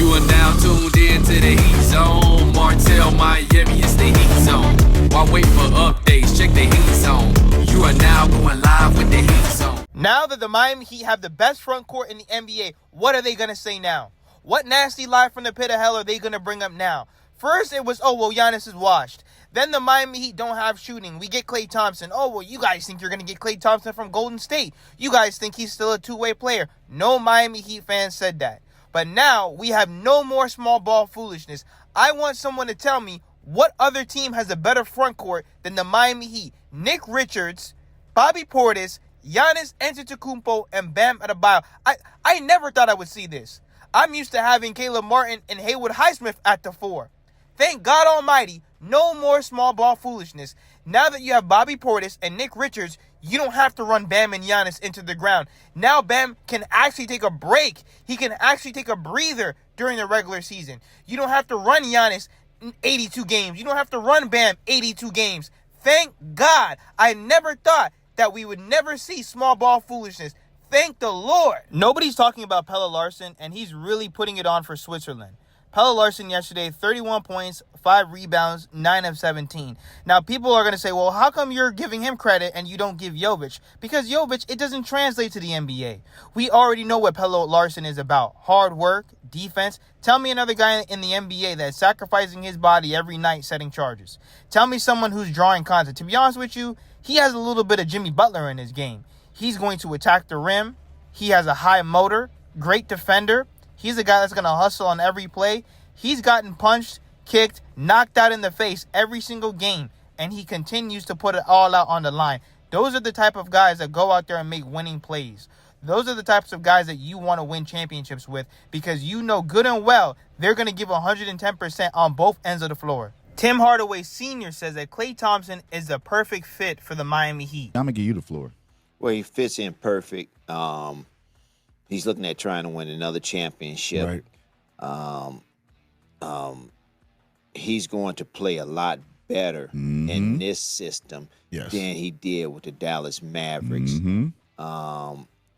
You are now tuned in to the Heat Zone. Martell, Miami, it's the Heat Zone. While wait for updates, check the Heat Zone. You are now going live with the Heat Zone. Now that the Miami Heat have the best front court in the NBA, what are they going to say now? What nasty lie from the pit of hell are they going to bring up now? First, it was, Giannis is washed. Then the Miami Heat don't have shooting. We get Klay Thompson. You guys think you're going to get Klay Thompson from Golden State. You guys think he's still a two-way player. No Miami Heat fan said that. But now we have no more small ball foolishness. I want someone to tell me what other team has a better front court than the Miami Heat. Nick Richards, Bobby Portis, Giannis Antetokounmpo, and Bam Adebayo. I never thought I would see this. I'm used to having Caleb Martin and Haywood Highsmith at the 4. Thank God Almighty, no more small ball foolishness. Now that you have Bobby Portis and Nick Richards, you don't have to run Bam and Giannis into the ground. Now Bam can actually take a break. He can actually take a breather during the regular season. You don't have to run Giannis 82 games. You don't have to run Bam 82 games. Thank God. I never thought that we would never see small ball foolishness. Thank the Lord. Nobody's talking about Pelle Larsson, and he's really putting it on for Switzerland. Pelle Larsson yesterday, 31 points, 5 rebounds, 9 of 17. Now, people are going to say, well, how come you're giving him credit and you don't give Jovic? Because Jovic, it doesn't translate to the NBA. We already know what Pelle Larsson is about. Hard work, defense. Tell me another guy in the NBA that's sacrificing his body every night setting charges. Tell me someone who's drawing content. To be honest with you, he has a little bit of Jimmy Butler in his game. He's going to attack the rim. He has a high motor, great defender. He's a guy that's going to hustle on every play. He's gotten punched, kicked, knocked out in the face every single game, and he continues to put it all out on the line. Those are the type of guys that go out there and make winning plays. Those are the types of guys that you want to win championships with because you know good and well they're going to give 110% on both ends of the floor. Tim Hardaway Sr. says that Klay Thompson is the perfect fit for the Miami Heat. I'm going to give you the floor. Well, he fits in perfect. He's looking at trying to win another championship. Right. He's going to play a lot better in this system than he did with the Dallas Mavericks.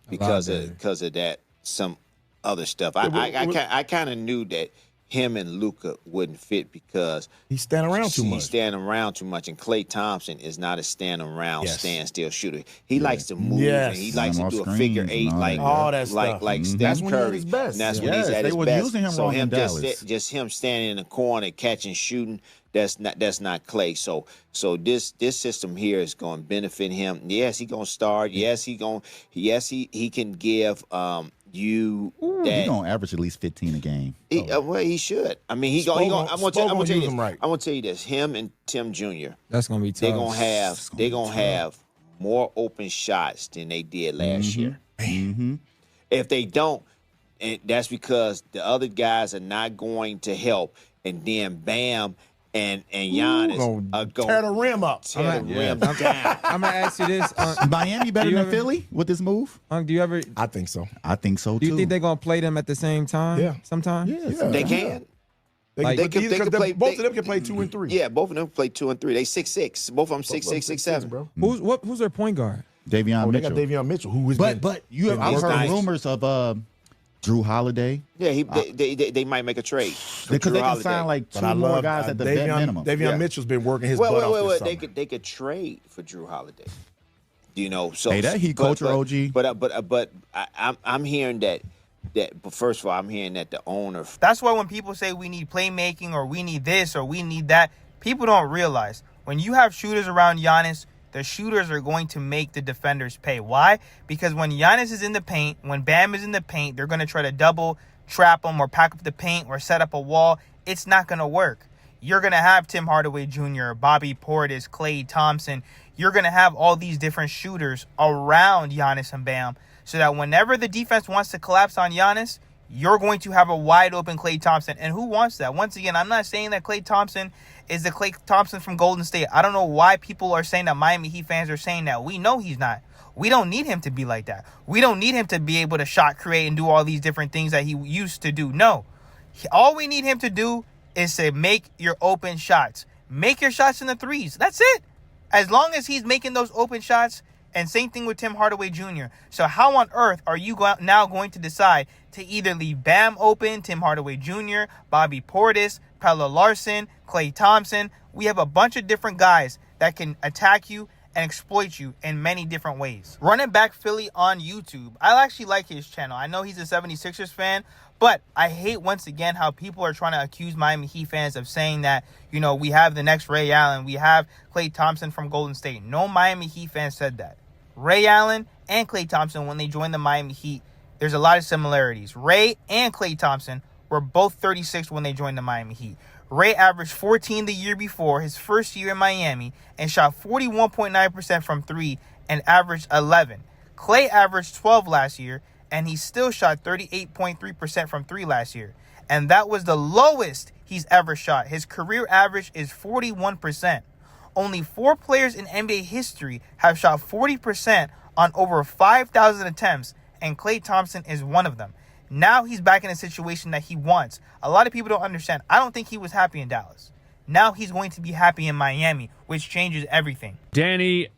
Because of that, some other stuff. I kind of knew that him and Luka wouldn't fit because he's standing around too much. He's standing around too much, and Klay Thompson is not a stand around, stand still shooter. He likes to move and he likes to do a figure eight like Steph Curry. And that's when he's at his best. Using him so him just him standing in the corner catching, shooting. That's not Klay. So this system here is going to benefit him. Yes, he going to start. Yes, he can give you that. He's going to average at least 15 a game. Well, he should. I mean, I'm going to tell you this. Right. I'm going to tell you this. Him and Tim Jr. That's going to be tough. They're going to have more open shots than they did last year. If they don't, and that's because the other guys are not going to help. And then Bam and Giannis are going to tear the rim up. Tear the rim down. I'm going to ask you this. Miami better than Philly with this move? Do you ever? I think so. I think so, too. Do you think they're going to play them at the same time? Yeah. Sometime? Yeah. They can. They can play. Both of them can play 2 and 3. Yeah, both of them play 2 and 3. They 6'6". Both of them 6'6", 6'7". bro. Who's their point guard? Davion They Mitchell. got Davion Mitchell, who is. But you have I've heard rumors of Drew Holiday. Yeah, they might make a trade because they can sign like 2 more guys at the vet minimum. Davion Mitchell's been working his butt off this summer. They could trade for Drew Holiday. You know, so that he coach OG. But I'm hearing that. But first of all, I'm hearing that the owner. That's why when people say we need playmaking or we need this or we need that, people don't realize when you have shooters around Giannis, the shooters are going to make the defenders pay. Why? Because when Giannis is in the paint, when Bam is in the paint, they're going to try to double trap him or pack up the paint or set up a wall. It's not going to work. You're going to have Tim Hardaway Jr., Bobby Portis, Klay Thompson. You're going to have all these different shooters around Giannis and Bam so that whenever the defense wants to collapse on Giannis, you're going to have a wide open Klay Thompson. And who wants that? Once again, I'm not saying that Klay Thompson is the Klay Thompson from Golden State. I don't know why people are saying that Miami Heat fans are saying that. We know he's not. We don't need him to be like that. We don't need him to be able to shot create and do all these different things that he used to do. No. All we need him to do is to make your open shots. Make your shots in the threes. That's it. As long as he's making those open shots, And same thing with Tim Hardaway Jr. So how on earth are you now going to decide to either leave Bam open, Tim Hardaway Jr., Bobby Portis, Pelle Larsson, Klay Thompson? We have a bunch of different guys that can attack you and exploit you in many different ways. Running Back Philly on YouTube. I actually like his channel. I know he's a 76ers fan, but I hate once again how people are trying to accuse Miami Heat fans of saying that, we have the next Ray Allen, we have Klay Thompson from Golden State. No Miami Heat fan said that. Ray Allen and Klay Thompson, when they joined the Miami Heat, there's a lot of similarities. Ray and Klay Thompson were both 36 when they joined the Miami Heat. Ray averaged 14 the year before, his first year in Miami, and shot 41.9% from 3 and averaged 11. Klay averaged 12 last year, and he still shot 38.3% from 3 last year. And that was the lowest he's ever shot. His career average is 41%. Only 4 players in NBA history have shot 40% on over 5,000 attempts, and Klay Thompson is one of them. Now he's back in a situation that he wants. A lot of people don't understand. I don't think he was happy in Dallas. Now he's going to be happy in Miami, which changes everything. Danny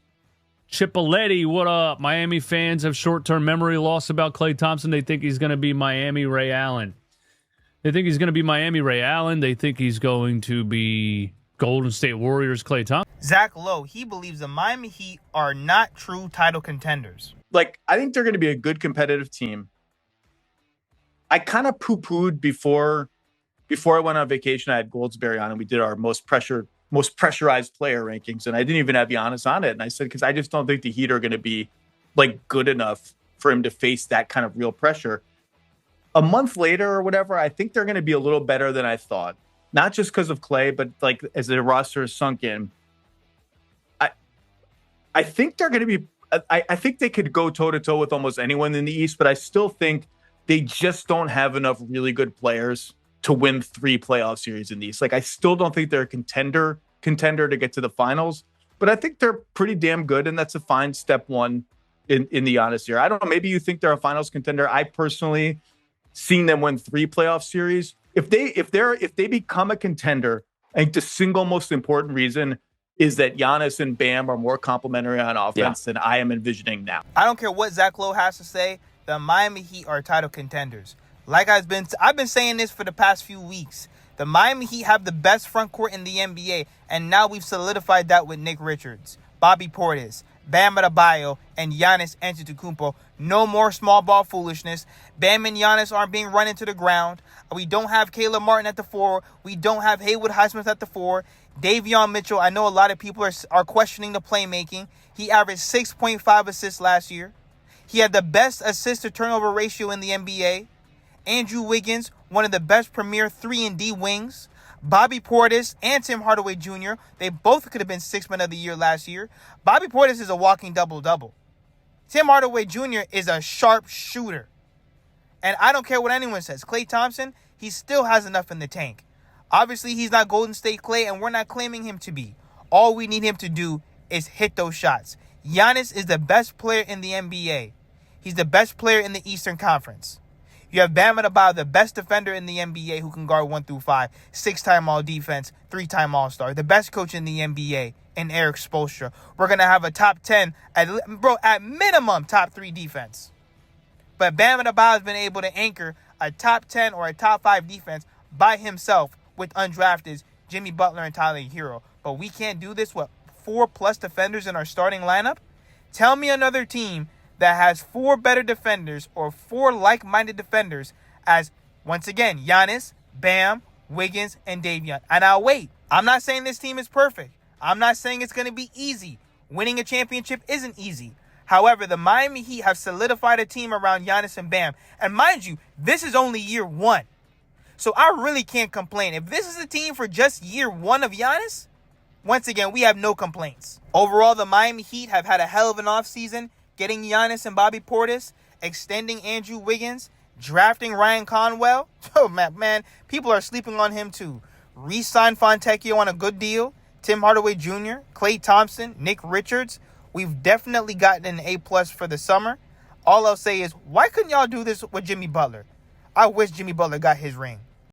Cipoletti, what up? Miami fans have short-term memory loss about Klay Thompson. They think he's going to be Miami Ray Allen. They think he's going to be Miami Ray Allen. They think he's going to be Golden State Warriors Klay Thompson. Zach Lowe, he believes the Miami Heat are not true title contenders. I think they're going to be a good competitive team. I kind of poo-pooed before I went on vacation. I had Goldsberry on, and we did our most pressurized player rankings, and I didn't even have Giannis on it. And I said, because I just don't think the Heat are going to be good enough for him to face that kind of real pressure. A month later or whatever, I think they're going to be a little better than I thought. Not just because of Klay, but as the roster has sunk in. I think they're going to be. I think they could go toe-to-toe with almost anyone in the East, but I still think they just don't have enough really good players to win 3 playoff series in the East. I still don't think they're a contender to get to the finals, but I think they're pretty damn good, and that's a fine step one in the Giannis year. I don't know, maybe you think they're a finals contender. I personally seen them win 3 playoff series. If they become a contender, I think the single most important reason is that Giannis and Bam are more complementary on offense than I am envisioning now. I don't care what Zach Lowe has to say. The Miami Heat are title contenders. I've been saying this for the past few weeks. The Miami Heat have the best front court in the NBA, and now we've solidified that with Nick Richards, Bobby Portis, Bam Adebayo, and Giannis Antetokounmpo. No more small ball foolishness. Bam and Giannis aren't being run into the ground. We don't have Caleb Martin at the 4. We don't have Haywood Highsmith at the 4. Davion Mitchell, I know a lot of people are questioning the playmaking. He averaged 6.5 assists last year. He had the best assist-to-turnover ratio in the NBA. Andrew Wiggins, one of the best premier 3-and-D wings. Bobby Portis and Tim Hardaway Jr., they both could have been 6th man of the year last year. Bobby Portis is a walking double-double. Tim Hardaway Jr. is a sharp shooter. And I don't care what anyone says. Klay Thompson, he still has enough in the tank. Obviously, he's not Golden State Klay, and we're not claiming him to be. All we need him to do is hit those shots. Giannis is the best player in the NBA. He's the best player in the Eastern Conference. You have Bam Adebayo, the best defender in the NBA who can guard 1 through 5, 6-time All-Defense, 3-time All-Star, the best coach in the NBA, and Eric Spoelstra. We're going to have a top 10, at minimum, top 3 defense. But Bam Adebayo has been able to anchor a top 10 or a top 5 defense by himself with undrafted Jimmy Butler and Tyler Hero. But we can't do this with 4+ defenders in our starting lineup? Tell me another team that has 4 better defenders or 4 like-minded defenders as, once again, Giannis, Bam, Wiggins, and Davion. And I'll wait. I'm not saying this team is perfect. I'm not saying it's going to be easy. Winning a championship isn't easy. However, the Miami Heat have solidified a team around Giannis and Bam. And mind you, this is only year 1. So I really can't complain. If this is a team for just year 1 of Giannis, once again, we have no complaints. Overall, the Miami Heat have had a hell of an offseason, getting Giannis and Bobby Portis, extending Andrew Wiggins, drafting Ryan Conwell. Oh, man, people are sleeping on him too. Re-signed Fontecchio on a good deal. Tim Hardaway Jr., Klay Thompson, Nick Richards. We've definitely gotten an A+ for the summer. All I'll say is, why couldn't y'all do this with Jimmy Butler? I wish Jimmy Butler got his ring.